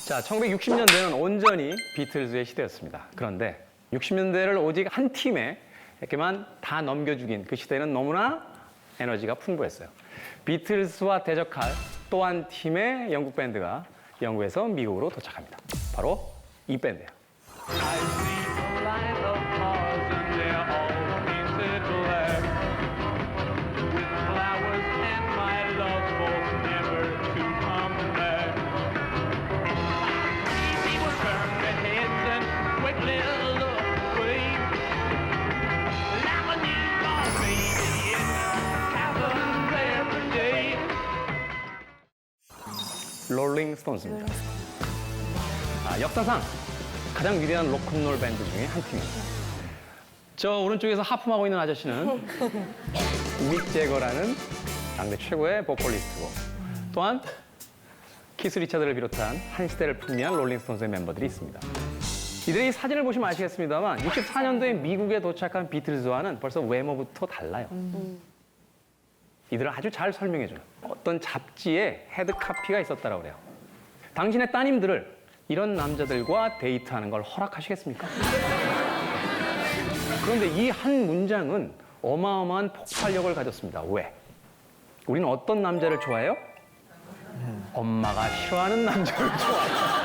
자, 1960년대는 온전히 비틀즈의 시대였습니다. 그런데 60년대를 오직 한 팀에게만 다 넘겨주긴 그 시대는 너무나 에너지가 풍부했어요. 비틀즈와 대적할 또 한 팀의 영국 밴드가 영국에서 미국으로 도착합니다. 바로 이 밴드예요. 롤링 스톤즈입니다. 역사상 가장 위대한 로큰롤 밴드 중에 한 팀입니다. 저 오른쪽에서 하품하고 있는 아저씨는 믹 제거라는 당대 최고의 보컬리스트고, 또한 키스 리차드를 비롯한 한 시대를 풍미한 롤링 스톤즈의 멤버들이 있습니다. 이들의 이 사진을 보시면 아시겠습니다만 64년도에 미국에 도착한 비틀즈와는 벌써 외모부터 달라요. 이들을 아주 잘 설명해줘요. 어떤 잡지에 헤드카피가 있었다고 그래요. 당신의 따님들을 이런 남자들과 데이트하는 걸 허락하시겠습니까? 그런데 이 한 문장은 어마어마한 폭발력을 가졌습니다. 왜? 우리는 어떤 남자를 좋아해요? 엄마가 싫어하는 남자를 좋아해요.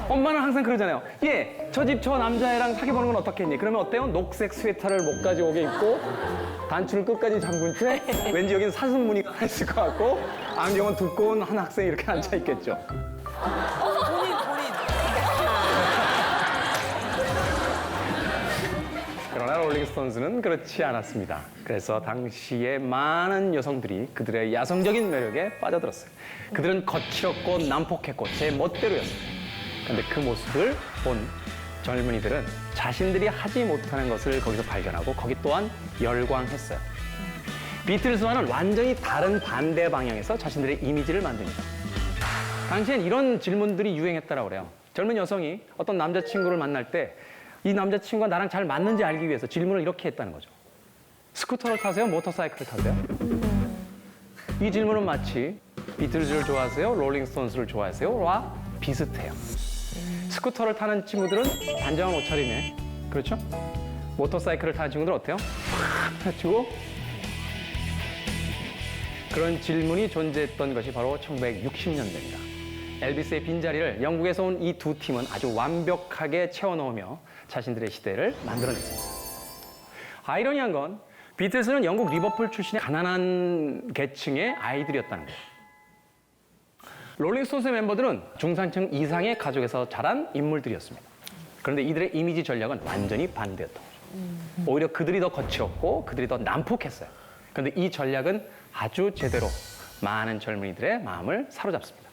엄마는 항상 그러잖아요. 예, 저 집 저 남자애랑 사귀어보는 건 어떻겠니? 그러면 어때요? 녹색 스웨터를 목까지 오게 입고 단추를 끝까지 잠근 채 왠지 여기는 사슴무늬가 있을 것 같고 안경은 두꺼운 한 학생이 이렇게 앉아있겠죠. 그러나 롤링스톤즈는 그렇지 않았습니다. 그래서 당시에 많은 여성들이 그들의 야성적인 매력에 빠져들었어요. 그들은 거칠었고 난폭했고 제 멋대로였어요. 그런데 그 모습을 본 젊은이들은 자신들이 하지 못하는 것을 거기서 발견하고 거기 또한 열광했어요. 비틀즈와는 완전히 다른 반대 방향에서 자신들의 이미지를 만듭니다. 당시엔 이런 질문들이 유행했다고 그래요. 젊은 여성이 어떤 남자친구를 만날 때 이 남자친구가 나랑 잘 맞는지 알기 위해서 질문을 이렇게 했다는 거죠. 스쿠터를 타세요? 모터사이클을 타세요? 이 질문은 마치 비틀즈를 좋아하세요? 롤링스톤스를 좋아하세요? 와 비슷해요. 스쿠터를 타는 친구들은 단정한 옷차림에, 그렇죠? 모터사이클을 타는 친구들은 어때요? 확 펼치고. 그런 질문이 존재했던 것이 바로 1960년대입니다. 엘비스의 빈자리를 영국에서 온 이 두 팀은 아주 완벽하게 채워넣으며 자신들의 시대를 만들어냈습니다. 아이러니한 건 비틀즈는 영국 리버풀 출신의 가난한 계층의 아이들이었다는 거예요. 롤링스톤스의 멤버들은 중산층 이상의 가족에서 자란 인물들이었습니다. 그런데 이들의 이미지 전략은 완전히 반대였던 거죠. 오히려 그들이 더 거칠었고 그들이 더 난폭했어요. 그런데 이 전략은 아주 제대로 많은 젊은이들의 마음을 사로잡습니다.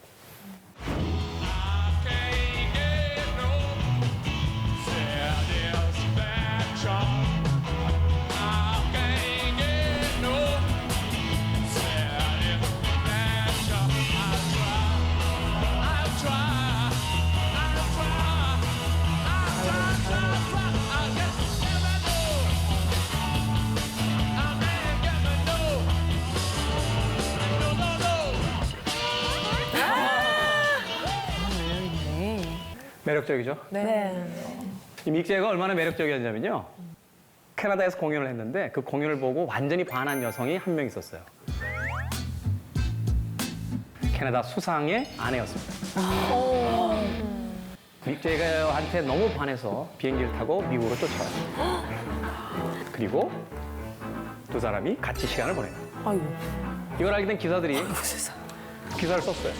매력적이죠? 네. 이 믹 제거가 얼마나 매력적이었냐면요. 캐나다에서 공연을 했는데 그 공연을 보고 완전히 반한 여성이 한 명 있었어요. 캐나다 수상의 아내였습니다. 믹 제거한테 너무 반해서 비행기를 타고 미국으로 쫓아와요. 그리고 두 사람이 같이 시간을 보내요. 아이고. 이걸 알게 된 기사들이 기사를 썼어요.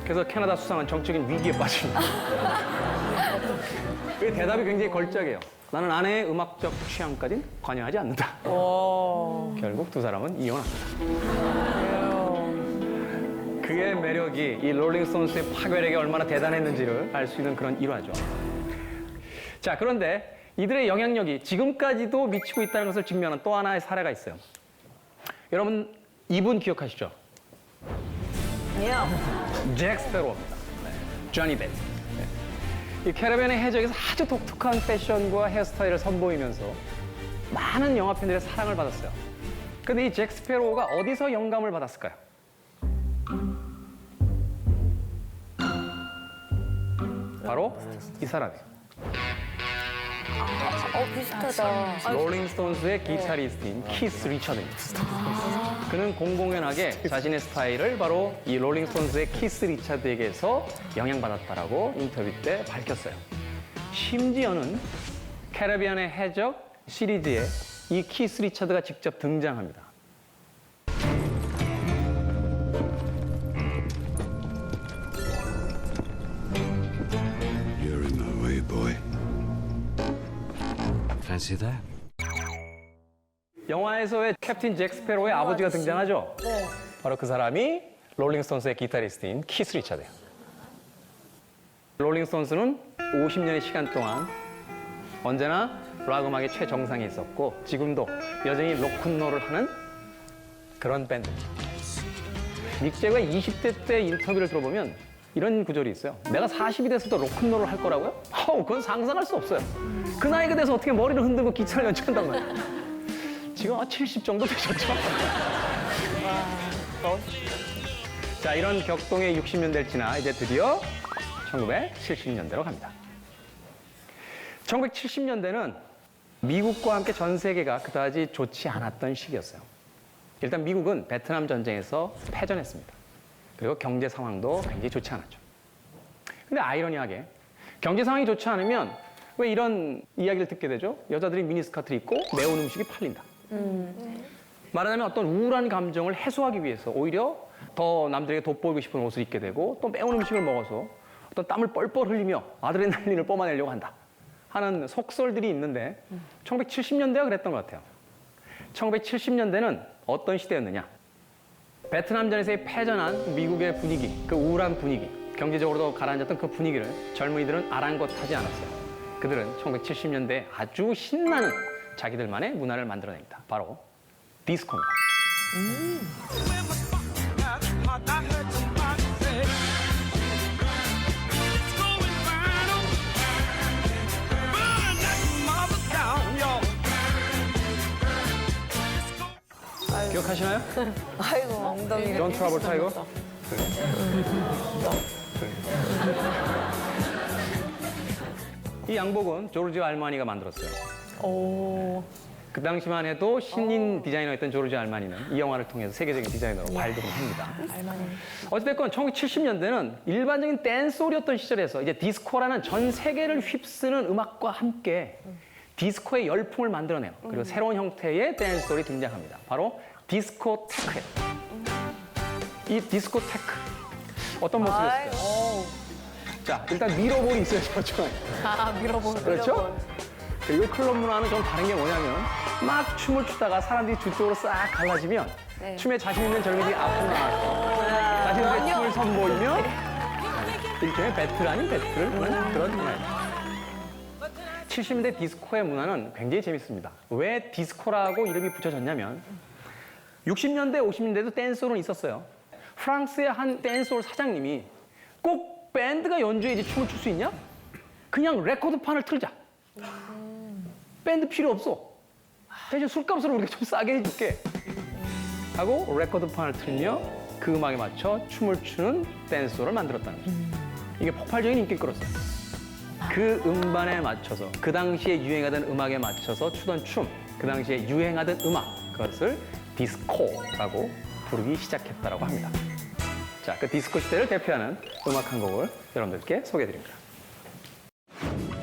그래서 캐나다 수상은 정적인 위기에 빠집니다. 그 대답이 굉장히 걸작이에요. 나는 아내의 음악적 취향까지는 관여하지 않는다. 결국 두 사람은 이혼합니다. 그의 매력이 이 롤링스톤스의 파괴력이 얼마나 대단했는지를 알 수 있는 그런 일화죠. 자, 그런데 이들의 영향력이 지금까지도 미치고 있다는 것을 증명하는 또 하나의 사례가 있어요. 여러분, 이분 기억하시죠? 잭 스페로입니다. 조니 뎁. 이 캐러밴의 해적에서 아주 독특한 패션과 헤어스타일을 선보이면서 많은 영화 팬들의 사랑을 받았어요. 그런데 이 잭 스페로우가 어디서 영감을 받았을까요? 바로 이 사람이에요. 비슷하다. 롤링스톤스의 기타리스트인 키스 리처드입니다. 그는 공공연하게 자신의 스타일을 바로 이 롤링스톤스의 키스 리처드에게서 영향받았다라고 인터뷰 때 밝혔어요. 심지어는 캐리비안의 해적 시리즈에 이 키스 리처드가 직접 등장합니다. You're in my way, boy. Fancy that? 영화에서의 캡틴 잭 스페로의 아버지가 등장하죠? 네. 바로 그 사람이 롤링스톤스의 기타리스트인 키스 리처드예요. 롤링스톤스는 50년의 시간 동안 언제나 락 음악의 최정상에 있었고 지금도 여전히 로큰롤을 하는 그런 밴드입니다. 믹 제거가 20대 때 인터뷰를 들어보면 이런 구절이 있어요. 내가 40이 돼서도 로큰롤을 할 거라고요? 그건 상상할 수 없어요. 그 나이가 돼서 어떻게 머리를 흔들고 기타를 연주한단 말이에요. 지금 70 정도 되셨죠? 자, 이런 격동의 60년대를 지나 이제 드디어 1970년대로 갑니다. 1970년대는 미국과 함께 전 세계가 그다지 좋지 않았던 시기였어요. 일단 미국은 베트남 전쟁에서 패전했습니다. 그리고 경제 상황도 굉장히 좋지 않았죠. 근데 아이러니하게 경제 상황이 좋지 않으면 왜 이런 이야기를 듣게 되죠? 여자들이 미니스커트를 입고 매운 음식이 팔린다. 말하자면 어떤 우울한 감정을 해소하기 위해서 오히려 더 남들에게 돋보이고 싶은 옷을 입게 되고 또 매운 음식을 먹어서 어떤 땀을 뻘뻘 흘리며 아드레날린을 뿜어내려고 한다 하는 속설들이 있는데 1970년대가 그랬던 것 같아요. 1970년대는 어떤 시대였느냐? 베트남전에서의 패전한 미국의 분위기, 그 우울한 분위기, 경제적으로도 가라앉았던 그 분위기를 젊은이들은 아랑곳하지 않았어요. 그들은 1970년대에 아주 신나는 자기들만의 문화를 만들어냅니다. 바로 디스코입니다. 기억하시나요? 아이고, 엉덩이. 존 트라볼타 이거? 이 양복은 조르지오 알마니가 만들었어요. 오. 그 당시만 해도 신인 디자이너였던 조르지오 알마니는 이 영화를 통해서 세계적인 디자이너로 발돋움 합니다. 알마니. 어찌됐건 1970년대는 일반적인 댄스홀이었던 시절에서 이제 디스코라는 전 세계를 휩쓰는 음악과 함께 디스코의 열풍을 만들어내요. 그리고 새로운 형태의 댄스홀이 등장합니다. 바로 디스코테크예요. 이 디스코테크 어떤 모습이었을까요? 자, 일단 미러볼이 있어요, 저처럼. 밀어보는 그렇죠? 그리고 클럽 문화는 좀 다른 게 뭐냐면 막 춤을 추다가 사람들이 두 쪽으로 싹 갈라지면 네. 춤에 자신 있는 젊은이들이 앞으로 나와서 자신들의 춤을 선보이며 일종의 배틀 아닌 배틀을 하는 그런 문화입니다. 70년대 디스코의 문화는 굉장히 재밌습니다. 왜 디스코라고 이름이 붙여졌냐면 60년대, 50년대도 댄스홀은 있었어요. 프랑스의 한 댄스홀 사장님이 꼭 밴드가 연주해야지 춤을 출 수 있냐? 그냥 레코드판을 틀자. 밴드 필요 없어. 대신 술값으로 우리가 좀 싸게 해줄게. 하고 레코드판을 틀며 그 음악에 맞춰 춤을 추는 댄스홀을 만들었다는 거죠. 이게 폭발적인 인기를 끌었어요. 그 음반에 맞춰서 그 당시에 유행하던 음악에 맞춰서 추던 춤, 그 당시에 유행하던 음악, 그것을 디스코라고 부르기 시작했다고 합니다. 자, 그 디스코 시대를 대표하는 음악 한 곡을 여러분들께 소개해드립니다. 네.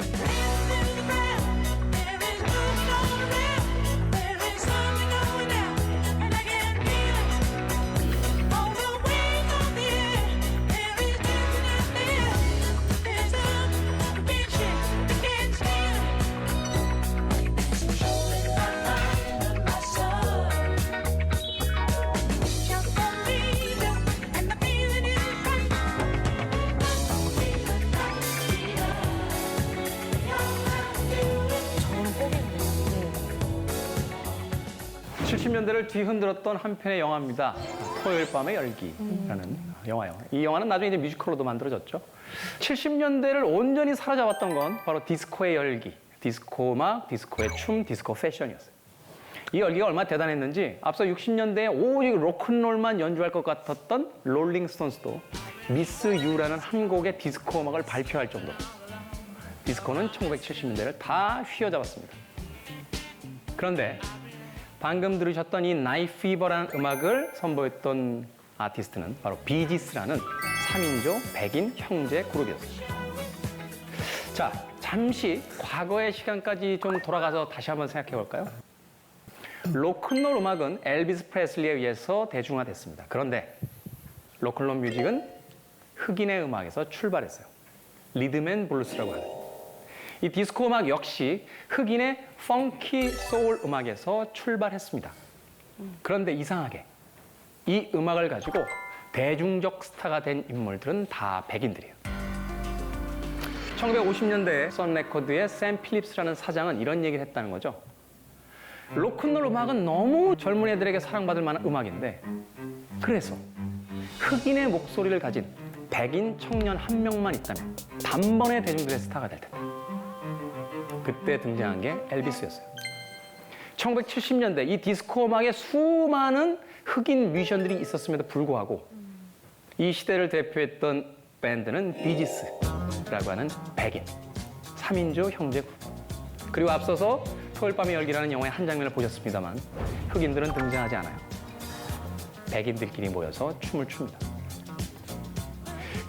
70년대를 뒤흔들었던 한 편의 영화입니다. 토요일 밤의 열기라는 영화예요. 이 영화는 나중에 이제 뮤지컬로도 만들어졌죠. 70년대를 온전히 사로잡았던 건 바로 디스코의 열기, 디스코 음악, 디스코의 춤, 디스코 패션이었어요. 이 열기가 얼마나 대단했는지 앞서 60년대에 오직 로큰롤만 연주할 것 같았던 롤링스톤스도 미스 유라는 한 곡의 디스코 음악을 발표할 정도로 디스코는 1970년대를 다 휘어잡았습니다. 그런데 방금 들으셨던 이 나이트 피버라는 음악을 선보였던 아티스트는 바로 비지스라는 3인조 백인 형제 그룹이었습니다. 자, 잠시 과거의 시간까지 좀 돌아가서 다시 한번 생각해 볼까요? 로큰롤 음악은 엘비스 프레슬리에 의해서 대중화됐습니다. 그런데 로큰롤 뮤직은 흑인의 음악에서 출발했어요. 리듬앤 블루스라고 하는. 이 디스코 음악 역시 흑인의 펑키 소울 음악에서 출발했습니다. 그런데 이상하게 이 음악을 가지고 대중적 스타가 된 인물들은 다 백인들이에요. 1950년대에 선 레코드의 샘 필립스라는 사장은 이런 얘기를 했다는 거죠. 로큰롤 음악은 너무 젊은 애들에게 사랑받을 만한 음악인데 그래서 흑인의 목소리를 가진 백인 청년 한 명만 있다면 단번에 대중들의 스타가 될 텐데 그때 등장한 게 엘비스였어요. 1970년대 이 디스코 음악에 수많은 흑인 뮤지션들이 있었음에도 불구하고 이 시대를 대표했던 밴드는 비지스라고 하는 백인 3인조 형제 그룹. 그리고 앞서서 토요일 밤의 열기라는 영화의 한 장면을 보셨습니다만 흑인들은 등장하지 않아요. 백인들끼리 모여서 춤을 춥니다.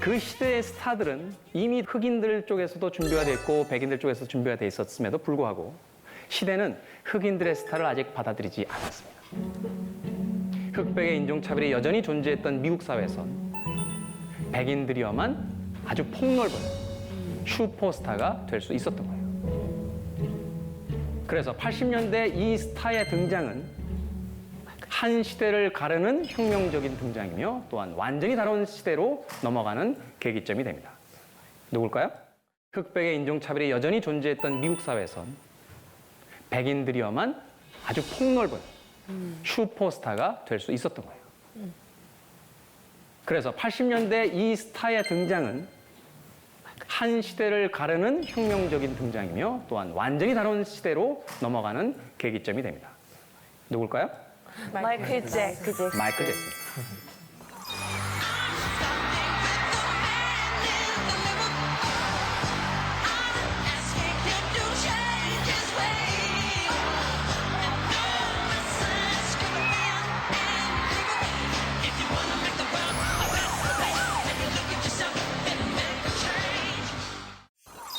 그 시대의 스타들은 이미 흑인들 쪽에서도 준비가 돼 있고 백인들 쪽에서 준비가 돼 있었음에도 불구하고 시대는 흑인들의 스타를 아직 받아들이지 않았습니다. 흑백의 인종차별이 여전히 존재했던 미국 사회에선 백인들이어만 아주 폭넓은 슈퍼스타가 될 수 있었던 거예요. 그래서 80년대 이 스타의 등장은 한 시대를 가르는 혁명적인 등장이며 또한 완전히 다른 시대로 넘어가는 계기점이 됩니다. 누굴까요? 흑백의 인종차별이 여전히 존재했던 미국 사회에선 백인들이어만 아주 폭넓은 슈퍼스타가 될 수 있었던 거예요. 그래서 80년대 이 스타의 등장은 한 시대를 가르는 혁명적인 등장이며 또한 완전히 다른 시대로 넘어가는 계기점이 됩니다. 누굴까요? 마이클 잭슨. 마이클 잭슨.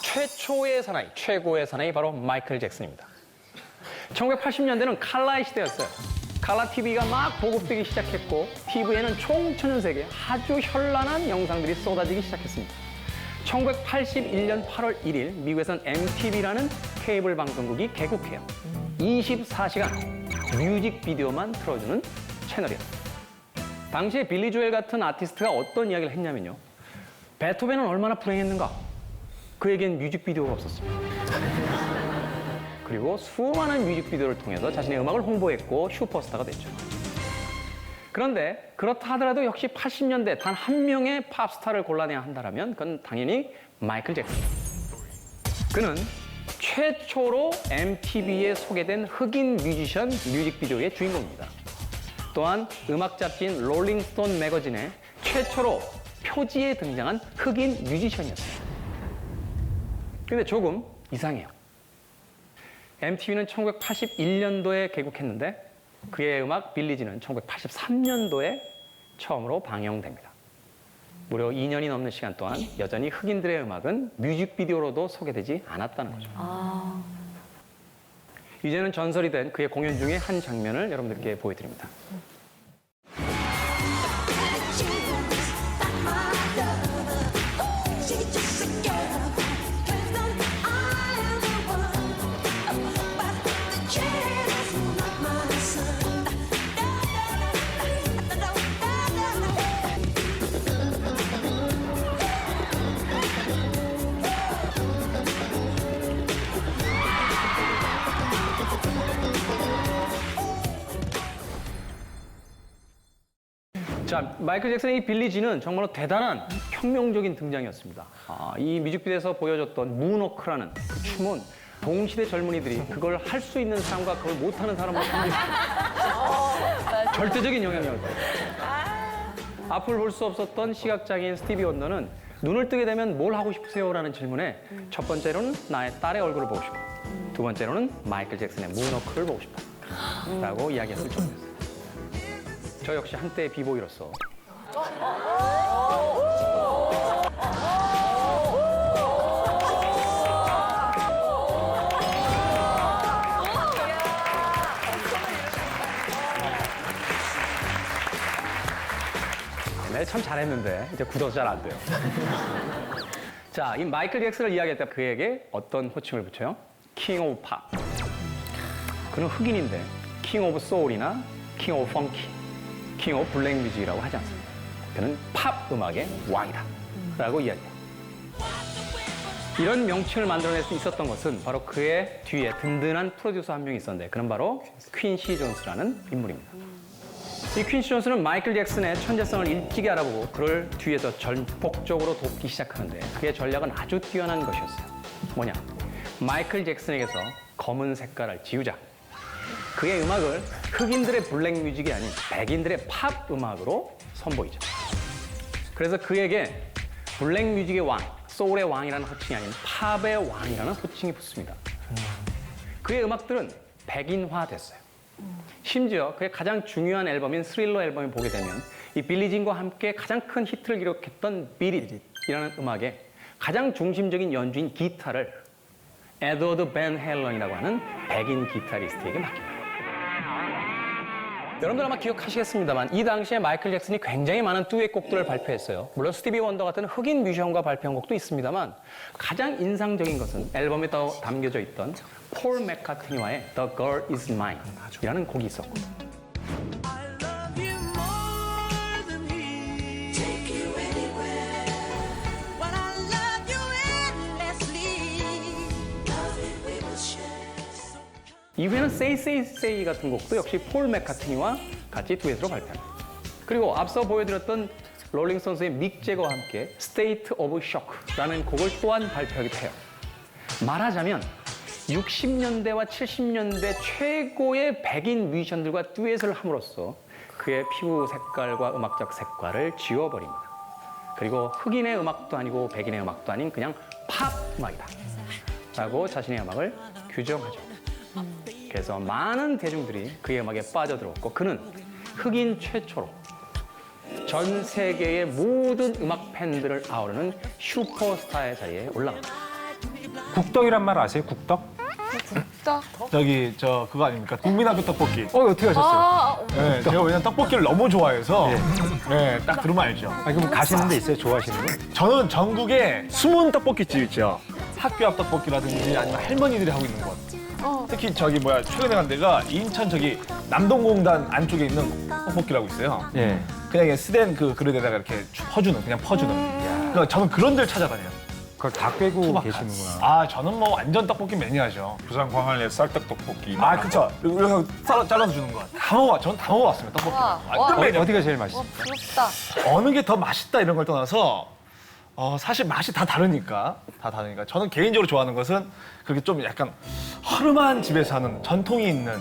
최초의 사나이, 최고의 사나이 바로 마이클 잭슨입니다. 1980년대는 칼라의 시대였어요. 칼라 TV가 막 보급되기 시작했고 TV에는 총천연색의 아주 현란한 영상들이 쏟아지기 시작했습니다. 1981년 8월 1일 미국에선 MTV라는 케이블 방송국이 개국해요. 24시간 뮤직비디오만 틀어주는 채널이었어요. 당시에 빌리 조엘 같은 아티스트가 어떤 이야기를 했냐면요. 베토벤은 얼마나 불행했는가? 그에겐 뮤직비디오가 없었습니다. 그리고 수많은 뮤직비디오를 통해서 자신의 음악을 홍보했고 슈퍼스타가 됐죠. 그런데 그렇다 하더라도 역시 80년대 단 한 명의 팝스타를 골라내야 한다면 그건 당연히 마이클 잭슨. 그는 최초로 MTV에 소개된 흑인 뮤지션 뮤직비디오의 주인공입니다. 또한 음악 잡지인 롤링스톤 매거진에 최초로 표지에 등장한 흑인 뮤지션이었습니다. 근데 조금 이상해요. MTV는 1981년도에 개국했는데 그의 음악 빌리지는 1983년도에 처음으로 방영됩니다. 무려 2년이 넘는 시간 동안 여전히 흑인들의 음악은 뮤직비디오로도 소개되지 않았다는 거죠. 이제는 전설이 된 그의 공연 중에 한 장면을 여러분들께 보여드립니다. 자, 마이클 잭슨의 이 빌리지는 정말로 대단한 혁명적인 등장이었습니다. 이 뮤직비디오에서 보여줬던 문워크라는 그 춤은 동시대 젊은이들이 그걸 할 수 있는 사람과 그걸 못하는 사람을 절대적인 영향력을 받았어요. 앞을 볼 수 없었던 시각장애인 스티비 원더는 눈을 뜨게 되면 뭘 하고 싶으세요? 라는 질문에 첫 번째로는 나의 딸의 얼굴을 보고 싶고 두 번째로는 마이클 잭슨의 문워크를 보고 싶다 라고 이야기했을 정도였어요. 저 역시 한때의 비보이로서 옛날에 참 잘했는데 이제 굳어서 잘 안 돼요. 자, 이 마이클 잭슨을 이야기할 때 그에게 어떤 호칭을 붙여요? 킹 오브 팝. 그는 흑인인데 킹 오브 소울이나 킹 오브 펑키, 킹 오브 블랙 뮤직이라고 하지 않습니다. 그는 팝 음악의 왕이다 라고 이야기해요. 이런 명칭을 만들어낼 수 있었던 것은 바로 그의 뒤에 든든한 프로듀서 한 명이 있었는데 그는 바로 퀸시 존스라는 인물입니다. 이 퀸시 존스는 마이클 잭슨의 천재성을 일찍이 알아보고 그를 뒤에서 전폭적으로 돕기 시작하는데 그의 전략은 아주 뛰어난 것이었어요. 뭐냐? 마이클 잭슨에게서 검은 색깔을 지우자. 그의 음악을 흑인들의 블랙 뮤직이 아닌 백인들의 팝 음악으로 선보이죠. 그래서 그에게 블랙 뮤직의 왕, 소울의 왕이라는 호칭이 아닌 팝의 왕이라는 호칭이 붙습니다. 그의 음악들은 백인화됐어요. 심지어 그의 가장 중요한 앨범인 스릴러 앨범을 보게 되면 이 빌리진과 함께 가장 큰 히트를 기록했던 비릿이라는 음악의 가장 중심적인 연주인 기타를 에드워드 벤 헬런이라고 하는 백인 기타리스트에게 맡깁니다. 여러분들 아마 기억하시겠습니다만 이 당시에 마이클 잭슨이 굉장히 많은 듀엣곡들을 발표했어요. 물론 스티비 원더 같은 흑인 뮤지션과 발표한 곡도 있습니다만 가장 인상적인 것은 앨범에 담겨져 있던 폴 맥카트니와의 The Girl Is Mine 이라는 곡이 있었고 이후에는 Say Say Say 같은 곡도 역시 폴 맥카트니와 같이 듀엣으로 발표합니다. 그리고 앞서 보여드렸던 롤링스톤스의 믹 제거와 함께 State of Shock라는 곡을 또한 발표하기도 해요. 말하자면 60년대와 70년대 최고의 백인 뮤지션들과 듀엣을 함으로써 그의 피부 색깔과 음악적 색깔을 지워버립니다. 그리고 흑인의 음악도 아니고 백인의 음악도 아닌 그냥 팝 음악이다 라고 자신의 음악을 규정하죠. 그래서 많은 대중들이 그의 음악에 빠져들었고 그는 흑인 최초로 전 세계의 모든 음악 팬들을 아우르는 슈퍼스타의 자리에 올라갑니다. 국떡이란 말 아세요? 국떡? 저기 저 그거 아닙니까? 국민학교 떡볶이. 어떻게 하셨어요? 네, 제가 왜냐면 떡볶이를 너무 좋아해서 네, 딱 들으면 알죠. 아, 그럼 가시는 데 있어요? 좋아하시는 거? 저는 전국에 숨은 떡볶이집 있죠. 학교 앞 떡볶이라든지 아니면 할머니들이 하고 있는 곳. 특히 저기 최근에 간 데가 인천 저기 남동공단 안쪽에 있는 떡볶이라고 있어요. 예. 그냥 스댄 그 그릇에다가 이렇게 퍼주는 그냥 퍼주는. 그러니까 저는 그런 데를 찾아다녀요. 그걸 다 꿰고 소박한. 계시는구나. 아 저는 뭐 완전 떡볶이 매니아죠. 부산 광안리에 쌀떡 떡볶이. 아 그쵸. 그리고 잘라서 주는 거. 다 먹어. 저는 다 먹어봤습니다. 떡볶이. 완전 매니아. 어디가 제일 맛있어요? 부럽다. 어느 게 더 맛있다 이런 걸 떠나서 사실 맛이 다 다르니까 저는 개인적으로 좋아하는 것은 그렇게 좀 약간 허름한 집에서 하는 전통이 있는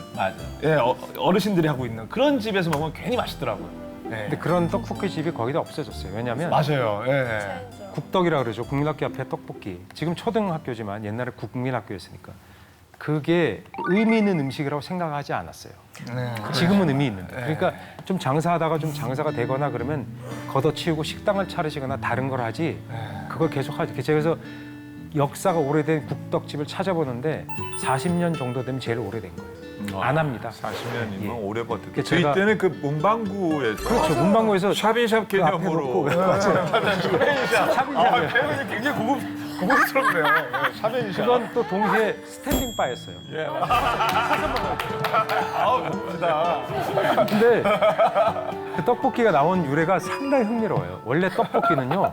예, 어르신들이 하고 있는 그런 집에서 먹으면 괜히 맛있더라고요. 예. 근데 그런 떡볶이 집이 거의 다 없어졌어요. 왜냐면 맞아요. 예. 국떡이라 그러죠. 국민학교 앞에 떡볶이. 지금 초등학교지만 옛날에 국민학교였으니까. 그게 의미 있는 음식이라고 생각하지 않았어요. 네. 지금은 의미 있는데. 그러니까 좀 장사하다가 좀 장사가 되거나 그러면 걷어치우고 식당을 차리시거나 다른 걸 하지 그걸 계속 하지. 그래서 역사가 오래된 국떡집을 찾아보는데 40년 정도 되면 제일 오래된 거예요. 안 합니다. 40년이면 예. 오래 버텼대. 그 저희 제가- 때는 그 문방구에서 그렇죠. 문방구에서 샵인샵 그 앞에 개념으로 놓고 아, 표현이 굉장히 고급스럽네요. 예, 샤베니샤. 그건 또 동시에 스탠딩 바였어요. 예. 아우, 고급지다. 근데 그 떡볶이가 나온 유래가 상당히 흥미로워요. 원래 떡볶이는요.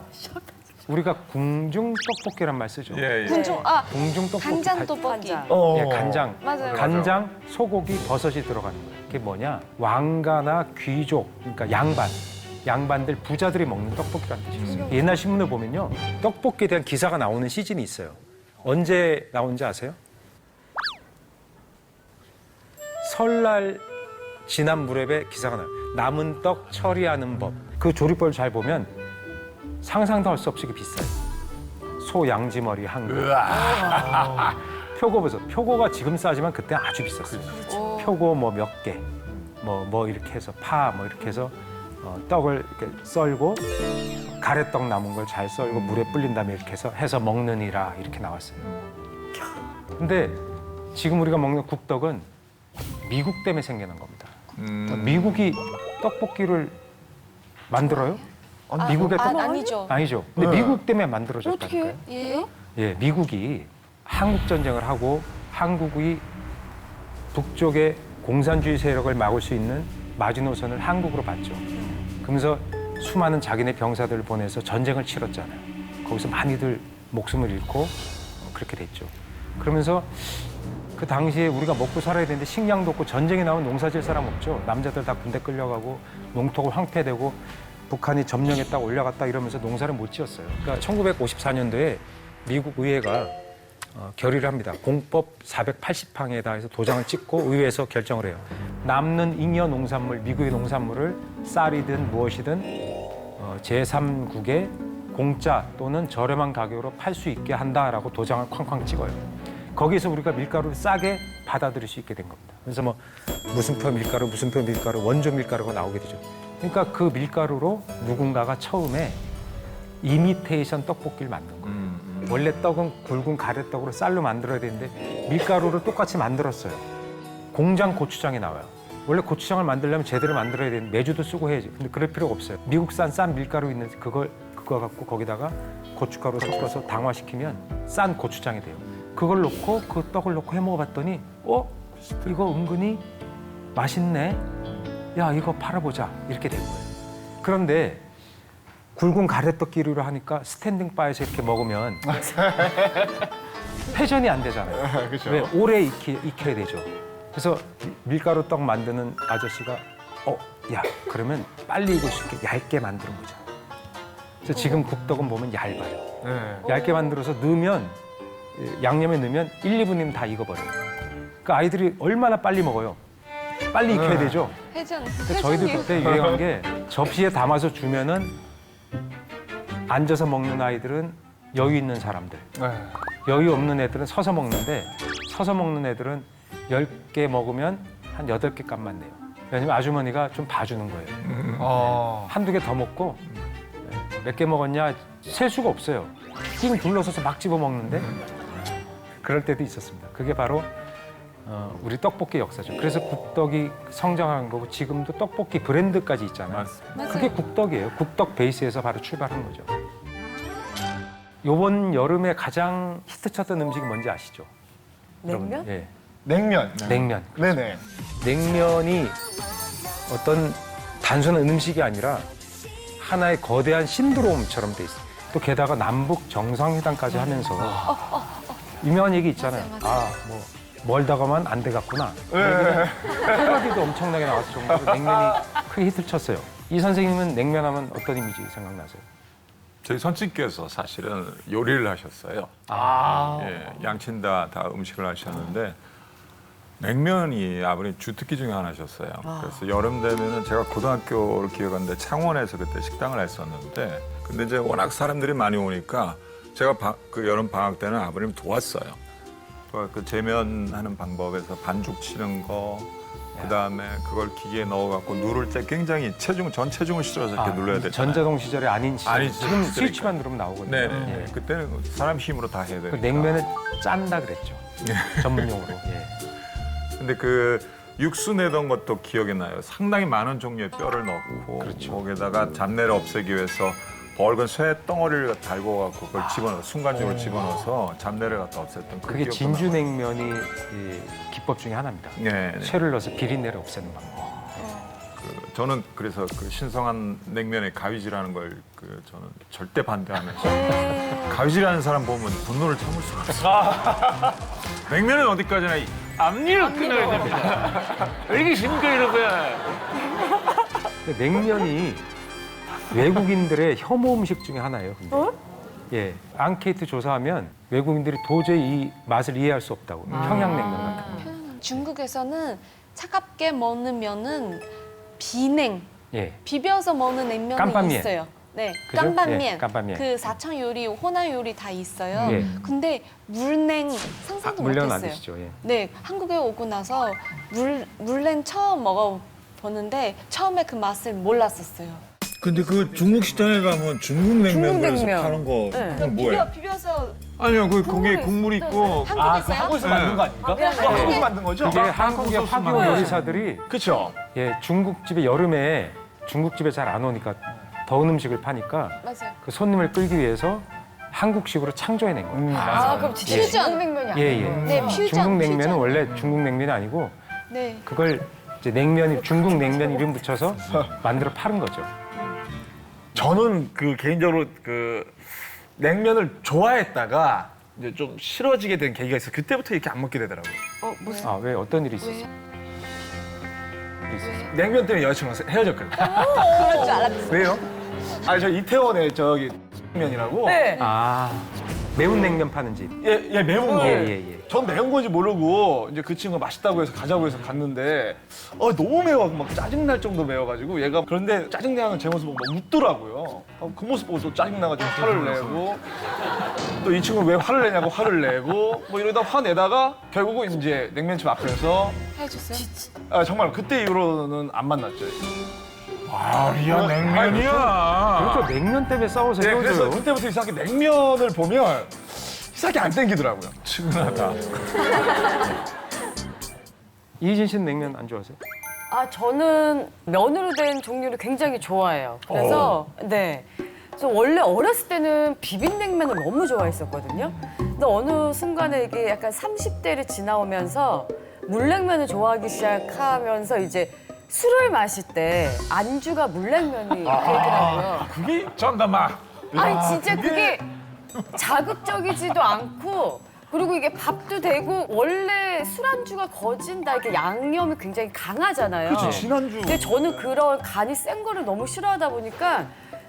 우리가 궁중 떡볶이란 말 쓰죠. 예, 예. 군중 궁중 떡볶이. 간장 떡볶이. 예, 간장. 맞아요. 간장, 소고기, 버섯이 들어가는 거예요. 그게 뭐냐? 왕가나 귀족, 그러니까 양반들, 부자들이 먹는 떡볶이라는 뜻이었어요. 옛날 신문을 보면요. 떡볶이에 대한 기사가 나오는 시즌이 있어요. 언제 나온지 아세요? 설날 지난 무렵에 기사가 나요. 남은 떡 처리하는 법. 그 조리법을 잘 보면 상상도 할 수 없이 비싸요. 소 양지머리 한 그. 표고버섯. 표고가 지금 싸지만 그때 아주 비쌌어요. 표고 뭐 몇 개, 뭐 이렇게 해서 파 뭐 이렇게 해서 떡을 이렇게 썰고 가래떡 남은 걸 잘 썰고 물에 불린 다음에 이렇게 해서 먹느니라 이렇게 나왔어요. 근데 지금 우리가 먹는 국떡은 미국 때문에 생겨난 겁니다. 미국이 떡볶이를 만들어요? 미국의 떡 아니죠. 아니죠. 근데 미국 때문에 만들어졌다니까요. 예? 예, 미국이 한국 전쟁을 하고 한국이 북쪽의 공산주의 세력을 막을 수 있는 마지노선을 한국으로 봤죠. 그러면서 수많은 자기네 병사들을 보내서 전쟁을 치렀잖아요. 거기서 많이들 목숨을 잃고 그렇게 됐죠. 그러면서 그 당시에 우리가 먹고 살아야 되는데 식량도 없고 전쟁에 나온 농사 질 사람 없죠. 남자들 다 군대 끌려가고 농토가 황폐되고 북한이 점령했다 올라갔다 이러면서 농사를 못 지었어요. 그러니까 1954년도에 미국 의회가 결의를 합니다. 공법 480항에다 해서 도장을 찍고 의회에서 결정을 해요. 남는 잉여 농산물, 미국의 농산물을 쌀이든 무엇이든 제3국에 공짜 또는 저렴한 가격으로 팔 수 있게 한다라고 도장을 쾅쾅 찍어요. 거기서 우리가 밀가루를 싸게 받아들일 수 있게 된 겁니다. 그래서 뭐 무슨표 밀가루, 무슨표 밀가루, 원조 밀가루가 나오게 되죠. 그러니까 그 밀가루로 누군가가 처음에 이미테이션 떡볶이를 만든 거예요. 원래 떡은 굵은 가래떡으로 쌀로 만들어야 되는데 밀가루를 똑같이 만들었어요. 공장 고추장이 나와요. 원래 고추장을 만들려면 제대로 만들어야 되는데 메주도 쓰고 해야지. 근데 그럴 필요가 없어요. 미국산 싼 밀가루 있는 그거 갖고 거기다가 고춧가루 섞어서 당화시키면 싼 고추장이 돼요. 그걸 넣고 그 떡을 넣고 해 먹어봤더니 이거 은근히 맛있네. 야 이거 팔아보자 이렇게 된 거예요. 그런데 굵은 가래떡 기류를 하니까 스탠딩 바에서 이렇게 먹으면 회전이 안 되잖아요. 그렇죠. 왜 오래 익혀야 되죠. 그래서 밀가루 떡 만드는 아저씨가 야 그러면 빨리 익을 수 있게 얇게 만드는 거죠. 그래서 지금 국떡은 보면 얇아요. 네. 얇게 만들어서 넣으면 양념에 넣으면 1, 2분이면 다 익어버려요. 그러니까 아이들이 얼마나 빨리 먹어요. 빨리 익혀야 되죠. 회전. 근데 저희도 그때 유행한 게 접시에 담아서 주면은 앉아서 먹는 아이들은 여유 있는 사람들, 여유 없는 애들은 서서 먹는데 서서 먹는 애들은 10개 먹으면 한 8개 값만 내요. 왜냐면 아주머니가 좀 봐주는 거예요. 한두 개 더 먹고 몇 개 먹었냐 셀 수가 없어요. 띵 둘러서서 막 집어 먹는데 그럴 때도 있었습니다. 그게 바로 우리 떡볶이 역사죠. 그래서 국떡이 성장한 거고 지금도 떡볶이 브랜드까지 있잖아요. 그게 국떡이에요. 국떡 베이스에서 바로 출발한 거죠. 이번 여름에 가장 히트쳤던 음식이 뭔지 아시죠? 냉면? 예, 냉면. 냉면. 네네. 냉면이 어떤 단순한 음식이 아니라 하나의 거대한 신드롬처럼 돼 있어요. 또 게다가 남북 정상회담까지 하면서 유명한 얘기 있잖아요. 뭐 멀다가만 안 돼갔구나. 패러디도 엄청나게 나왔을 정도로 냉면이 크게 히트를 쳤어요. 이 선생님은 냉면하면 어떤 이미지 생각나세요? 저희 선생님께서 사실은 요리를 하셨어요. 예, 양친다 다 음식을 하셨는데 냉면이 아버님 주특기 중에 하나셨어요. 그래서 여름 되면은 제가 고등학교를 기억하는데 창원에서 그때 식당을 했었는데 근데 이제 워낙 사람들이 많이 오니까 제가 그 여름 방학 때는 아버님 도왔어요. 그 재면하는 방법에서 반죽 치는 거, 그다음에 그걸 기계에 넣어갖고 누를 때 굉장히 전 체중을 실어서 이렇게 눌러야 되잖아요. 전자동 시절에 아닌 시절. 아닌 지금 시절이니까. 스위치만 누르면 나오거든요. 네네. 예. 그때는 사람 힘으로 다 해야 그 되니까. 냉면을 짠다 그랬죠. 전문용어로. 예. 근데 그 육수 내던 것도 기억이 나요. 상당히 많은 종류의 뼈를 넣고 거기다가 잡내를 없애기 위해서 벌건 쇠 덩어리를 달고 갖고 그걸 순간적으로 집어넣어서 잡내를 갖다 없앴던 그 그게 기억도 진주냉면이 이 기법 중에 하나입니다. 나고. 네. 쇠를 넣어서 비린내를 없애는 방법. 저는 그래서 그 신성한 냉면에 가위질하는 걸 저는 절대 반대하면서 가위질하는 사람 보면 분노를 참을 수가 없어. 냉면은 어디까지나 앞니를 끊어야 됩니다. 왜 이렇게 심겨 이런 거야? 근데 냉면이 외국인들의 혐오 음식 중에 하나예요. 근데. 예, 앙케이트 조사하면 외국인들이 도저히 이 맛을 이해할 수 없다고. 평양냉면 같은 거. 중국에서는 차갑게 먹는 면은 비냉, 예, 비벼서 먹는 냉면이 깜빡이에. 있어요. 네, 그죠? 깜반면, 예, 깜반면. 그 사천 요리, 호남 요리 다 있어요. 예. 근데 물냉 상상도 물론 안 못했어요. 드시죠. 예. 네, 한국에 오고 나서 물냉 처음 먹어보는데 처음에 그 맛을 몰랐었어요. 근데 그 중국 식당에 가면 중국 냉면 그래서 냉면. 파는 거 네. 그건 뭐예요? 비벼서 아니요, 거기에 국물 있고 한국에서요? 한국에서 만든 거 아닙니까? 그냥 그거 한국에서 만든 거죠? 이게 한국의 소스 화교 만들어요. 요리사들이 그렇죠. 예, 중국집에 여름에 중국집에 잘 안 오니까 더운 음식을 파니까 맞아요. 그 손님을 끌기 위해서 한국식으로 창조해낸 거예요. 아, 그럼 진짜 퓨전. 중국 냉면이 예, 아니에요? 예. 네, 퓨전. 중국 냉면은 퓨전. 원래 중국 냉면이 아니고 네. 그걸 이제 냉면이 중국 냉면 이름 붙여서 만들어 파는 거죠. 저는 그 개인적으로 그 냉면을 좋아했다가 이제 좀 싫어지게 된 계기가 있어요. 그때부터 이렇게 안 먹게 되더라고요. 아, 왜 어떤 일이 있었어요? 냉면 때문에 여자친구랑 헤어졌거든요. 그럴 줄 알았어요. 왜요? 아니 저 이태원에 저기 면이라고. 네. 아, 매운 냉면 파는 집. 예, 매운 거. 예, 예, 예. 전 매운 건지 모르고 이제 그 친구가 맛있다고 해서 가자고 해서 갔는데 너무 매워 막 짜증 날 정도 매워가지고 얘가 그런데 짜증나는 제 모습 보고 막 웃더라고요. 그 모습 보고 또 짜증 나가지고 화를 내고 또 이 친구 왜 화를 내냐고 화를 내고 뭐 이러다 화 내다가 결국은 이제 냉면집 앞에서 해줬어요? 정말 그때 이후로는 안 만났죠. 아리야 냉면이야. 그렇죠. 냉면 때문에 싸워서 네, 그래서 헤어져요. 그때부터 이상하게 냉면을 보면 이상하게 안 땡기더라고요. 측은하다. 이희진 씨는 냉면 안 좋아하세요? 아, 저는 면으로 된 종류를 굉장히 좋아해요. 그래서 네. 저 원래 어렸을 때는 비빔냉면을 너무 좋아했었거든요. 근데 어느 순간에 이게 약간 30대를 지나오면서 물냉면을 좋아하기 시작하면서 이제 술을 마실 때 안주가 물냉면이 되더라고요. 그게 전담아. 아니 진짜 그게 자극적이지도 않고 그리고 이게 밥도 되고 원래 술안주가 거진다 이렇게 양념이 굉장히 강하잖아요. 그렇죠. 지난주 근데 저는 그런 간이 센 거를 너무 싫어하다 보니까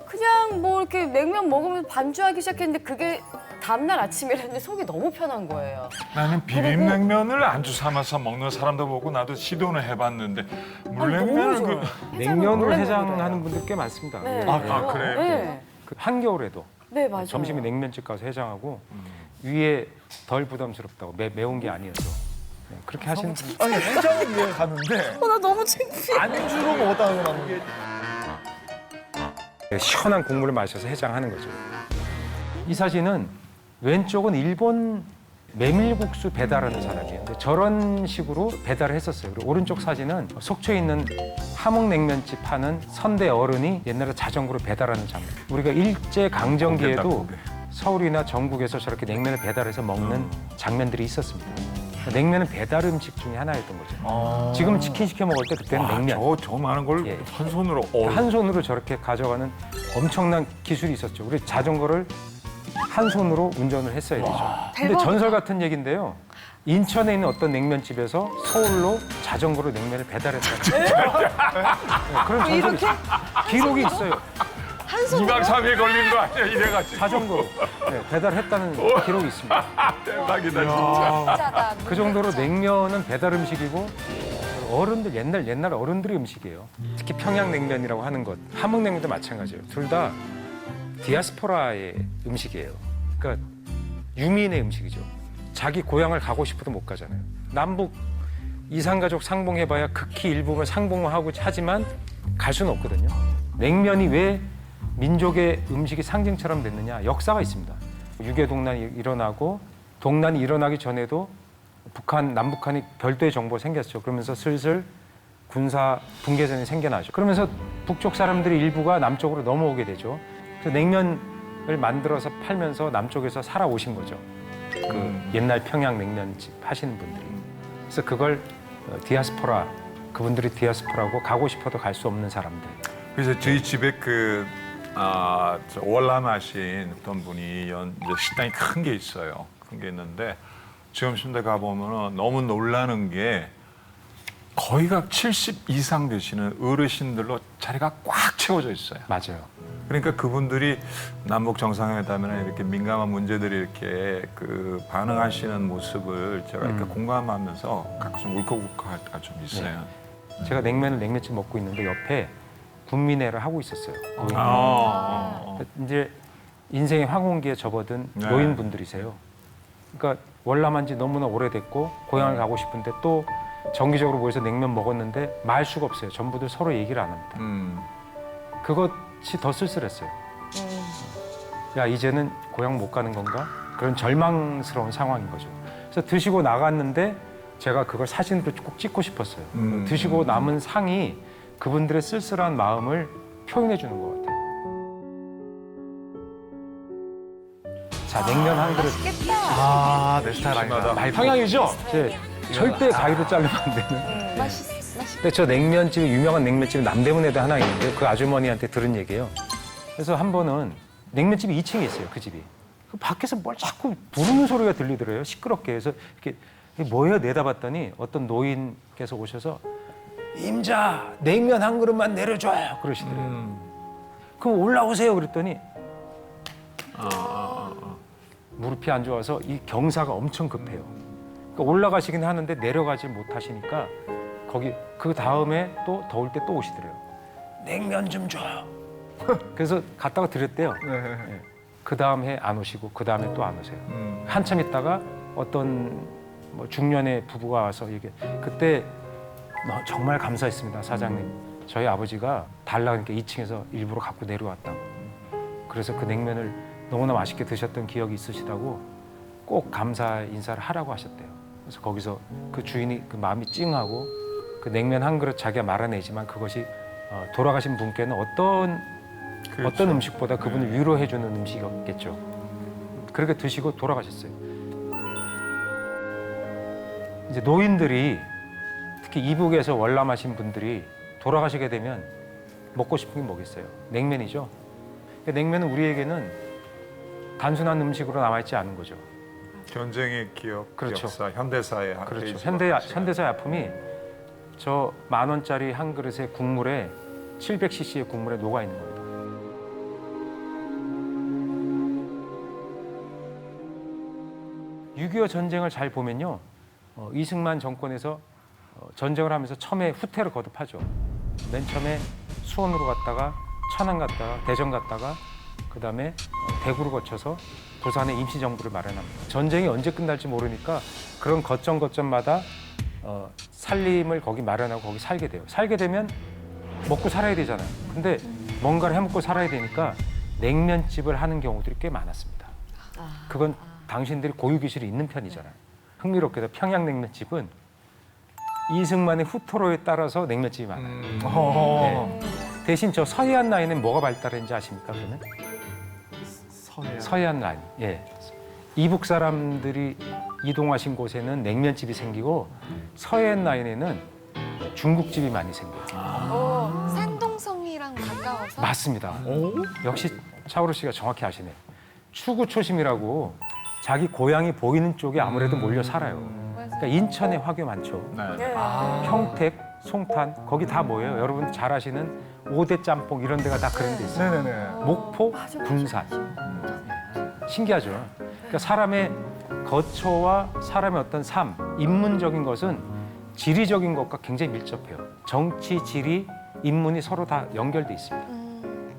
그냥 뭐 이렇게 냉면 먹으면서 반주하기 시작했는데 그게 다음날 아침이랬는데 속이 너무 편한 거예요. 나는 비빔냉면을 안주 삼아서 먹는 사람도 보고 나도 시도는 해봤는데 너무 물냉면을 좋아요. 냉면으로 물냉면이래요. 해장하는 분들 꽤 많습니다. 네. 아, 그래? 네. 그 한겨울에도 네, 맞아요. 점심에 냉면집 가서 해장하고 위에 덜 부담스럽다고 매운 게 아니어서 네, 그렇게 하시는 분. 아니 해장을 위해 갔는데 나 너무 창피해. 안주로 먹었다는 건 게 시원한 국물을 마셔서 해장하는 거죠. 이 사진은 왼쪽은 일본 메밀국수 배달하는 사람이에요. 근데 저런 식으로 배달을 했었어요. 그리고 오른쪽 사진은 속초에 있는 함흥냉면집 하는 선대 어른이 옛날에 자전거로 배달하는 장면. 우리가 일제 강점기에도 고개. 서울이나 전국에서 저렇게 냉면을 배달해서 먹는 장면들이 있었습니다. 냉면은 배달 음식 중에 하나였던 거죠. 지금 치킨 시켜 먹을 때 그때는 냉면. 저 많은 걸 예. 한 손으로. 한 손으로 저렇게 가져가는 엄청난 기술이 있었죠. 우리 자전거를 한 손으로 운전을 했어야 되죠. 근데 대박이다. 전설 같은 얘기인데요. 인천에 있는 어떤 냉면집에서 서울로 자전거로 냉면을 배달했다. 네, 그런 전설이 있어요. 기록이 있어요. 한 손으로? 2박 3일 걸린 거 아니야 이래가지고. 자전거로 배달했다는 기록이 있습니다. 대박이다 진짜. 진짜다. 그 정도로 냉면은 배달 음식이고 어른들 옛날 어른들의 음식이에요. 특히 평양냉면이라고 하는 것, 함흥냉면도 마찬가지예요. 둘 다 디아스포라의 음식이에요. 그러니까 유민의 음식이죠. 자기 고향을 가고 싶어도 못 가잖아요. 남북 이산가족 상봉해봐야 극히 일부분 상봉하고 하지만 갈 수는 없거든요. 냉면이 왜 민족의 음식이 상징처럼 됐느냐? 역사가 있습니다. 6.25 동란이 일어나고 동란이 일어나기 전에도 남북한이 별도의 정보가 생겼죠. 그러면서 슬슬 군사 분계선이 생겨나죠. 그러면서 북쪽 사람들이 일부가 남쪽으로 넘어오게 되죠. 그래서 냉면을 만들어서 팔면서 남쪽에서 살아오신 거죠. 그 옛날 평양 냉면집 하시는 분들이. 그래서 그걸 디아스포라, 그분들이 디아스포라고 가고 싶어도 갈 수 없는 사람들. 그래서 저희 집에 저 월남하신 어떤 분이 이제 식당이 큰 게 있어요. 큰 게 있는데 점심때 가보면 너무 놀라는 게 거의가 70 이상 되시는 어르신들로 자리가 꽉 채워져 있어요. 맞아요. 그러니까 그분들이 남북 정상회담이나 이렇게 민감한 문제들이 이렇게 반응하시는 모습을 제가 이렇게 공감하면서 가끔 울컥울컥할 때가 좀 있어요. 제가 냉면집 먹고 있는데 옆에 군민회를 하고 있었어요. 아. 이제 인생의 황혼기에 접어든 네. 노인분들이세요. 그러니까 월남한 지 너무나 오래됐고 고향을 가고 싶은데 또 정기적으로 모여서 냉면 먹었는데 말 수가 없어요. 전부들 서로 얘기를 안 합니다. 그것이 더 쓸쓸했어요. 야, 이제는 고향 못 가는 건가? 그런 절망스러운 상황인 거죠. 그래서 드시고 나갔는데 제가 그걸 사진으로 꼭 찍고 싶었어요. 드시고 남은 상이 그분들의 쓸쓸한 마음을 표현해 주는 것 같아요. 자, 냉면 한 그릇. 아, 내 스타일 아니다. 평양이죠? 이제 절대 가위로 자르면 안 되는. 맛있. 근데 저 냉면집이 유명한 냉면집이 남대문에도 하나 있는데 그 아주머니한테 들은 얘기예요. 그래서 한 번은 냉면집이 2층에 있어요, 그 집이. 그 밖에서 뭘 자꾸 부르는 소리가 들리더래요, 시끄럽게. 해서 이렇게 이게 뭐예요? 내다봤더니 어떤 노인께서 오셔서 임자 냉면 한 그릇만 내려줘요 그러시더래요. 그럼 올라오세요 그랬더니 무릎이 안 좋아서 이 경사가 엄청 급해요. 그러니까 올라가시긴 하는데 내려가지 못하시니까 거기 그 다음에 또 더울 때 또 오시더래요. 냉면 좀 줘요. 그래서 갔다가 드렸대요. 네. 그 다음 해 안 오시고 그 다음에 또 안 오세요. 한참 있다가 어떤 뭐 중년의 부부가 와서 얘기. 그때 정말 감사했습니다, 사장님. 저희 아버지가 달라니까 2층에서 일부러 갖고 내려왔다고. 그래서 그 냉면을 너무나 맛있게 드셨던 기억이 있으시다고 꼭 감사 인사를 하라고 하셨대요. 그래서 거기서 그 주인이 그 마음이 찡하고 그 냉면 한 그릇 자기가 말아내지만 그것이 돌아가신 분께는 어떤 음식보다 그분을 위로해주는 음식이었겠죠. 그렇게 드시고 돌아가셨어요. 이제 노인들이 특히 이북에서 월남하신 분들이 돌아가시게 되면 먹고 싶은 게 뭐겠어요? 냉면이죠. 냉면은 우리에게는 단순한 음식으로 남아있지 않은 거죠. 전쟁의 기억, 그렇죠. 역사, 현대사의 한 그렇죠. 페이지가 현대사의 아픔이 저 10,000원짜리 한 그릇의 국물에 700cc의 국물에 녹아 있는 겁니다. (6.25) 전쟁을 잘 보면요, 이승만 정권에서 전쟁을 하면서 처음에 후퇴를 거듭하죠. 맨 처음에 수원으로 갔다가 천안 갔다가 대전 갔다가 그다음에 대구로 거쳐서 부산에 임시정부를 마련합니다. 전쟁이 언제 끝날지 모르니까 그런 거점마다 살림을 거기 마련하고 거기 살게 돼요. 살게 되면 먹고 살아야 되잖아요. 근데 뭔가를 해먹고 살아야 되니까 냉면집을 하는 경우들이 꽤 많았습니다. 그건 당신들이 고유기술이 있는 편이잖아요. 흥미롭게도 평양냉면집은 이승만의 후토로에 따라서 냉면집이 많아요. 네. 대신 저 서해안 라인은 뭐가 발달했는지 아십니까? 그러면? 서해안 라인. 예. 이북 사람들이 이동하신 곳에는 냉면집이 생기고 서해안 라인에는 중국집이 많이 생겨요. 산동성이랑 가까워서. 맞습니다. 역시 차오루 씨가 정확히 아시네. 추구 초심이라고 자기 고향이 보이는 쪽에 아무래도 몰려 살아요. 그러니까 인천에 화교 많죠. 네. 평택, 송탄 거기 다 뭐예요? 여러분 잘 아시는 5대 짬뽕 이런 데가 다 그런 데 있어요. 네네네. 목포, 군산. 신기하죠. 그러니까 사람의 거처와 사람의 어떤 삶, 인문적인 것은 지리적인 것과 굉장히 밀접해요. 정치, 지리, 인문이 서로 다 연결돼 있습니다.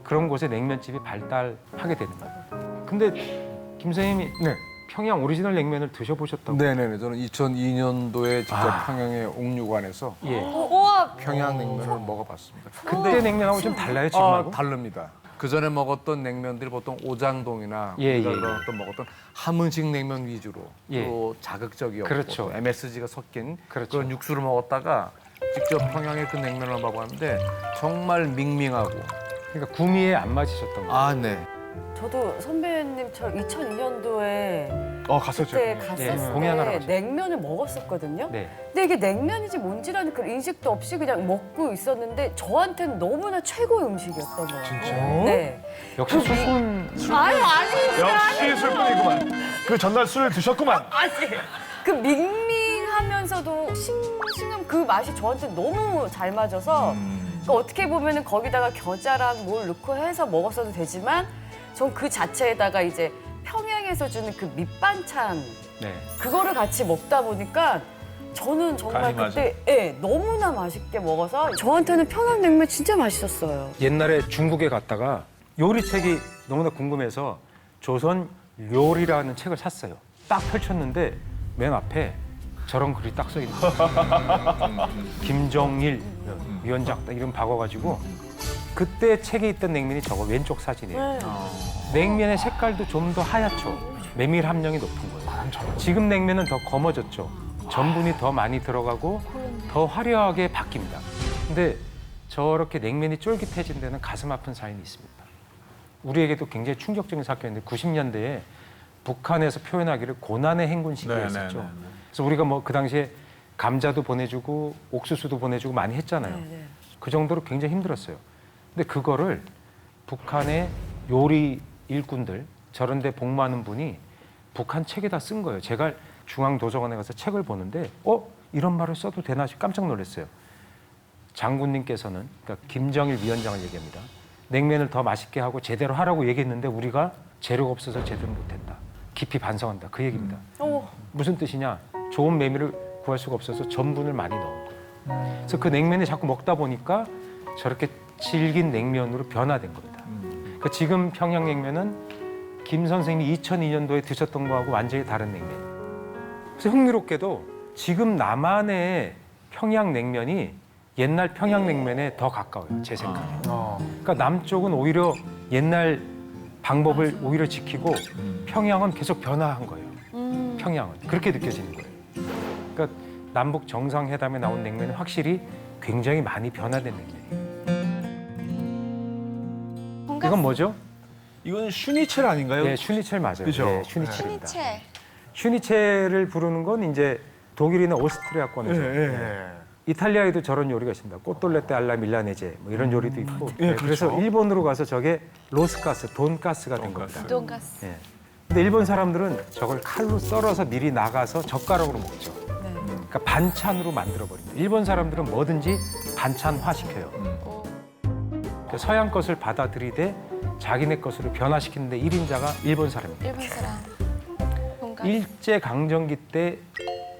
그런 곳에 냉면집이 발달하게 되는 거예요. 근데 김 선생님이 평양 오리지널 냉면을 드셔보셨다고? 네네네. 저는 2002년도에 직접 평양의 옥류관에서 예. 우와. 평양냉면을 먹어봤습니다. 그때 냉면하고 좀 달라요, 지금하고? 다릅니다. 그 전에 먹었던 냉면들이 보통 오장동이나 예, 우리가 예. 또 먹었던 함흥식 냉면 위주로 예. 또 자극적이었고 그렇죠. 또 MSG가 섞인 그렇죠. 그런 육수를 먹었다가 직접 평양의 그 냉면을 먹어봤는데 정말 밍밍하고 그러니까 구미에 안 맞으셨던 거예요. 네. 저도 선배님 저 2002년도에 갔었죠. 그때 네. 갔을 공연하러 때 가셨죠. 냉면을 먹었었거든요. 네. 근데 이게 냉면인지 뭔지라는 그런 인식도 없이 그냥 먹고 있었는데 저한테는 너무나 최고의 음식이었던 거예요. 진짜요? 네. 역시 술꾼 아니 아니. 역시 술꾼이구만. 그 전날 술을 드셨구만. 그 밍밍하면서도 싱싱한 그 맛이 저한테 너무 잘 맞아서 그러니까 어떻게 보면은 거기다가 겨자랑 뭘 넣고 해서 먹었어도 되지만 전 그 자체에다가 이제 평양에서 주는 그 밑반찬 네. 그거를 같이 먹다 보니까 저는 정말 간이 그때 너무나 맛있게 먹어서 저한테는 평양냉면 진짜 맛있었어요. 옛날에 중국에 갔다가 요리책이 너무나 궁금해서 조선 요리라는 책을 샀어요. 딱 펼쳤는데 맨 앞에 저런 글이 딱 써 있는 거예요. 김정일 위원장 딱 이름 박아가지고 그때 책에 있던 냉면이 저거 왼쪽 사진이에요. 냉면의 색깔도 좀 더 하얗죠. 메밀 함량이 높은 거예요. 지금 냉면은 더 검어졌죠. 전분이 더 많이 들어가고 더 화려하게 바뀝니다. 근데 저렇게 냉면이 쫄깃해진 데는 가슴 아픈 사연이 있습니다. 우리에게도 굉장히 충격적인 사건인데 90년대에 북한에서 표현하기를 고난의 행군 시기였었죠. 네네네. 그래서 우리가 뭐 그 당시에 감자도 보내주고 옥수수도 보내주고 많이 했잖아요. 그 정도로 굉장히 힘들었어요. 근데 그거를 북한의 요리 일꾼들 저런 데 복무하는 분이 북한 책에다 쓴 거예요. 제가 중앙도서관에 가서 책을 보는데 이런 말을 써도 되나 싶어 깜짝 놀랐어요. 장군님께서는 그러니까 김정일 위원장을 얘기합니다. 냉면을 더 맛있게 하고 제대로 하라고 얘기했는데 우리가 재료가 없어서 제대로 못했다. 깊이 반성한다. 그 얘기입니다. 무슨 뜻이냐? 좋은 메밀을 구할 수가 없어서 전분을 많이 넣은 거예요. 그래서 그 냉면을 자꾸 먹다 보니까 저렇게 질긴 냉면으로 변화된 겁니다. 그러니까 지금 평양냉면은 김 선생님이 2002년도에 드셨던 거하고 완전히 다른 냉면. 그래서 흥미롭게도 지금 남한의 평양냉면이 옛날 평양냉면에 더 가까워요. 제 생각에. 그러니까 남쪽은 오히려 옛날 방법을 오히려 지키고 평양은 계속 변화한 거예요. 평양은. 그렇게 느껴지는 거예요. 그러니까 남북 정상회담에 나온 냉면은 확실히 굉장히 많이 변화된 냉면이에요. 이건 뭐죠? 이건 슈니첼 아닌가요? 네, 슈니첼 맞아요. 그죠? 네, 슈니첼입니다. 슈니첼. 슈니첼을 부르는 건 이제 독일이나 오스트리아권에서 이탈리아에도 저런 요리가 있습니다. 꼬톨레테 알라 밀라네제 뭐 이런 요리도 있고. 예, 그래서 그렇죠. 일본으로 가서 저게 로스가스, 돈가스가 된 겁니다. 돈가스. 예. 근데 일본 사람들은 저걸 칼로 썰어서 미리 나가서 젓가락으로 먹죠. 그러니까 반찬으로 만들어 버립니다. 일본 사람들은 뭐든지 반찬화 시켜요. 그러니까 서양 것을 받아들이되 자기네 것으로 변화시키는데 1인자가 일본 사람입니다. 일본 사람. 돈가스. 일제 강점기 때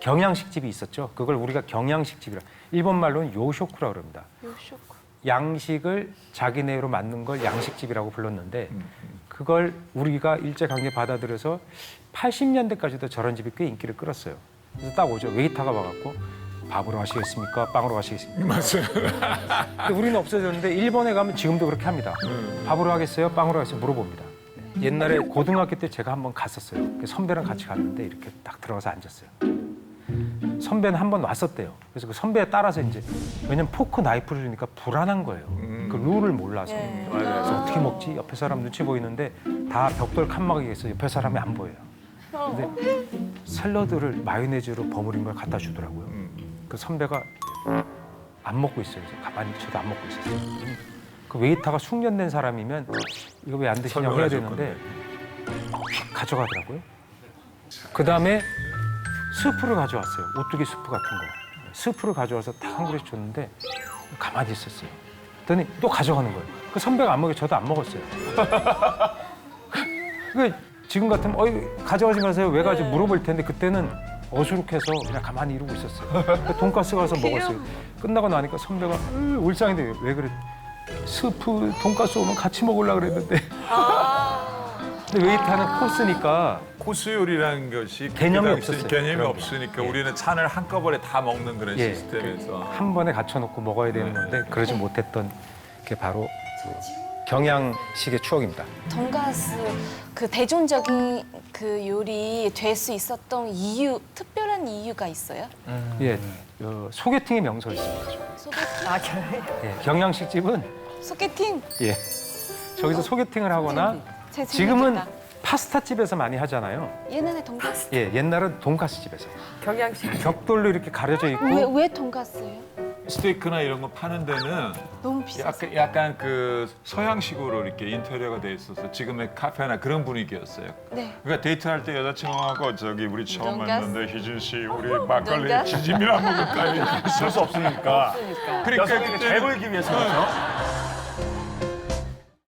경양식집이 있었죠. 그걸 우리가 경양식집이라 일본 말로는 요쇼쿠라고 그럽니다. 요쇼쿠. 양식을 자기네로 만든 걸 양식집이라고 불렀는데 그걸 우리가 일제 강제 받아들여서 80년대까지도 저런 집이 꽤 인기를 끌었어요. 그래서 딱 오죠. 웨이터가 와갖고 밥으로 하시겠습니까? 빵으로 하시겠습니까? 맞아요. 근데 우리는 없어졌는데 일본에 가면 지금도 그렇게 합니다. 밥으로 하겠어요? 빵으로 하겠어요? 물어봅니다. 옛날에 고등학교 때 제가 한번 갔었어요. 선배랑 같이 갔는데 이렇게 딱 들어가서 앉았어요. 선배는 한 번 왔었대요. 그래서 그 선배에 따라서 이제 왜냐면 포크 나이프를 주니까 불안한 거예요. 그 룰을 몰라서. 그래서 어떻게 먹지? 옆에 사람 눈치 보이는데 다 벽돌 칸막이에 있어 옆에 사람이 안 보여요. 근데 샐러드를 마요네즈로 버무린 걸 갖다 주더라고요. 그 선배가 안 먹고 있어요. 그래서 가만히 저도 안 먹고 있었어요. 그 웨이터가 숙련된 사람이면 이거 왜 안 드시냐고 해야 되는데 휙 가져가더라고요. 그다음에 스프를 가져왔어요. 오뚜기 스프 같은 거. 스프를 가져와서 딱 한 그릇 줬는데 가만히 있었어요. 그랬더니 또 가져가는 거예요. 그 선배가 안 먹여 저도 안 먹었어요. 그 지금 같으면 가져가지 마세요. 왜 가지고 물어볼 텐데 그때는 어수룩해서 그냥 가만히 이러고 있었어요. 돈가스 가서 먹었어요. 끝나고 나니까 선배가 울상인데 왜 그래? 스프 돈가스 오면 같이 먹으려고 그랬는데. 근데 웨이터는 코스니까 코스 요리라는 것이 개념이 그 당시 없었어요. 개념이 그런 거. 없으니까 우리는 찬을 한꺼번에 다 먹는 그런 예. 시스템에서 한 번에 갖춰놓고 먹어야 되는 건데 그러지 못했던 게 바로 그 경양식의 추억입니다. 돈가스 그 대중적인 그 요리 될 수 있었던 이유, 특별한 이유가 있어요? 예, 소개팅의 명소가 있습니다. 소개팅? 예, 경양식집은 소개팅? 예, 저기서 소개팅을 하거나 제 지금은 재밌겠다. 파스타 집에서 많이 하잖아요. 옛날에 돈가스. 예, 옛날은 돈가스 집에서 경양식. 벽돌로 이렇게 가려져 있고 왜 돈가스예요? 스테이크나 이런 거 파는 데는 너무 비싸서. 약간 그 서양식으로 이렇게 인테리어가 돼 있어서 지금의 카페나 그런 분위기였어요. 네. 그러니까 데이트할 때 여자친구하고 저기 우리 처음 돈가스? 만났는데 희준 씨 우리 막걸리 돈가스? 지짐이랑 먹을까? 쓸 수 없으니까. 그러니까 여성에게 잘 보이기 위해서 그렇죠?